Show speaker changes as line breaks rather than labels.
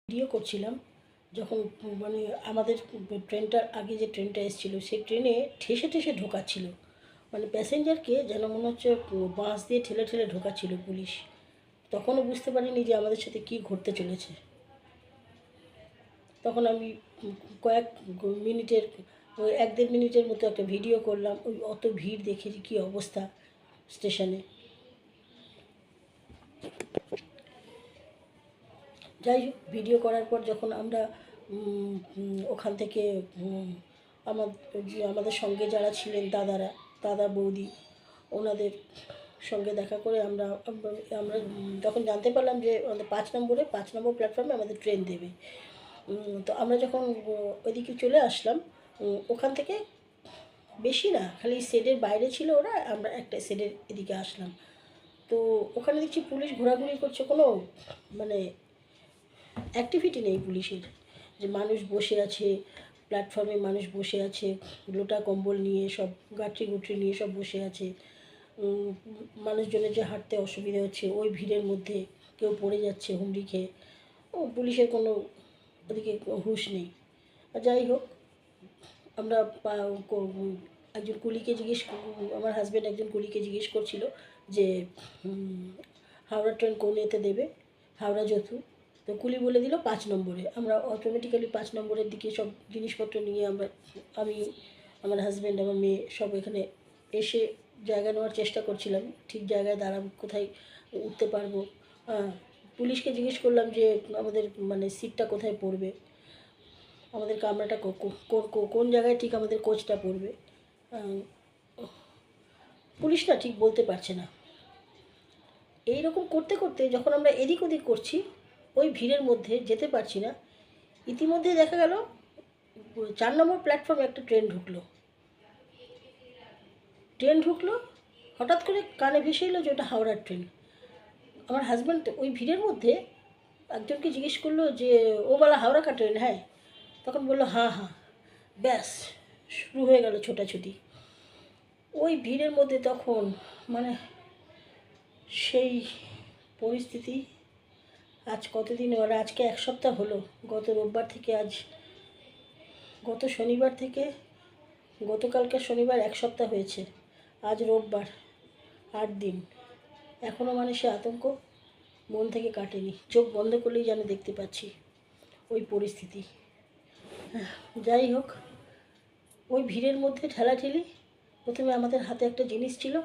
Video করছিলাম যখন মানে আমাদের ট্রেনটার আগে যে ট্রেনটা এসেছিলো সেই ট্রেনে ঠেসে ঠেসে ঢোকাচ্ছিল, মানে প্যাসেঞ্জারকে যেন মনে হচ্ছে বাঁশ দিয়ে ঠেলে ঠেলে ঢোকাচ্ছিল পুলিশ। তখনও বুঝতে পারিনি যে আমাদের সাথে কী ঘটতে চলেছে। তখন আমি কয়েক মিনিটের ওই 1-1.5 মিনিটের মতো একটা ভিডিও করলাম। ওই অত ভিড় দেখে যে কী অবস্থা স্টেশনে। যাই হোক, ভিডিও করার পর যখন আমরা ওখান থেকে আমাদের সঙ্গে যারা ছিলেন দাদা বৌদি, ওনাদের সঙ্গে দেখা করে আমরা আমরা যখন জানতে পারলাম যে আমাদের 5 নম্বর প্ল্যাটফর্মে আমাদের ট্রেন দেবে। তো আমরা যখন ওইদিকে চলে আসলাম, ওখান থেকে বেশি না, খালি শেডের বাইরে ছিল ওরা, আমরা একটা শেডের এদিকে আসলাম। তো ওখানে দেখছি পুলিশ ঘোরাঘুরি করছে, কোনো মানে অ্যাক্টিভিটি নেই পুলিশের। যে মানুষ বসে আছে প্ল্যাটফর্মে, মানুষ বসে আছে লোটা কম্বল নিয়ে, সব গাঁটরি গুটরি নিয়ে সব বসে আছে। মানুষজনের যে হাঁটতে অসুবিধা হচ্ছে ওই ভিড়ের মধ্যে, কেউ পড়ে যাচ্ছে হুমড়ি খেয়ে, পুলিশের কোনো ওদিকে হুঁশ নেই। যাই হোক, আমরা একজন কুলিকে আমার হাজব্যান্ড একজন কুলিকে জিজ্ঞেস করছিল যে হাওড়া ট্রেন কোন এতে দেবে, হাওড়া যথু। তো কুলি বলে দিল 5 নম্বরে। আমরা অটোমেটিক্যালি 5 নম্বরের দিকে সব জিনিসপত্র নিয়ে আমি, আমার হাজব্যান্ড, আমার মেয়ে সব এখানে এসে জায়গা নেওয়ার চেষ্টা করছিলাম, ঠিক জায়গায় দাঁড়াবো, কোথায় উঠতে পারবো। পুলিশকে জিজ্ঞেস করলাম যে আমাদের মানে সিটটা কোথায় পড়বে, আমাদের কামরাটা কোন জায়গায় ঠিক আমাদের কোচটা পড়বে। পুলিশ না ঠিক বলতে পারছে না। এই রকম করতে করতে যখন আমরা এদিক ওদিক করছি, ওই ভিড়ের মধ্যে যেতে পারছি না, ইতিমধ্যে দেখা গেল 4 নম্বর প্ল্যাটফর্মে একটা ট্রেন ঢুকলো। হঠাৎ করে কানে ভেসে এলো যে ওটা হাওড়ার ট্রেন। আমার হাজব্যান্ড ওই ভিড়ের মধ্যে একজনকে জিজ্ঞেস করলো যে ও বলা হাওড়া কা ট্রেন হ্যাঁ? তখন বললো হ্যাঁ হ্যাঁ। ব্যাস শুরু হয়ে গেল ছোটাছুটি ওই ভিড়ের মধ্যে। তখন মানে সেই পরিস্থিতি। আজ কতদিন, মানে আজকে 1 সপ্তাহ হলো, গত রোববার থেকে গত শনিবার থেকে গতকালকে শনিবার 1 সপ্তাহ হয়েছে, আজ রোববার, 8 দিন। এখনও মানে সে আতঙ্ক মন থেকে কাটেনি। চোখ বন্ধ করলেই যেন দেখতে পাচ্ছি ওই পরিস্থিতি। যাই হোক, ওই ভিড়ের মধ্যে ঠেলাঠেলি, প্রথমে আমাদের হাতে একটা জিনিস ছিল,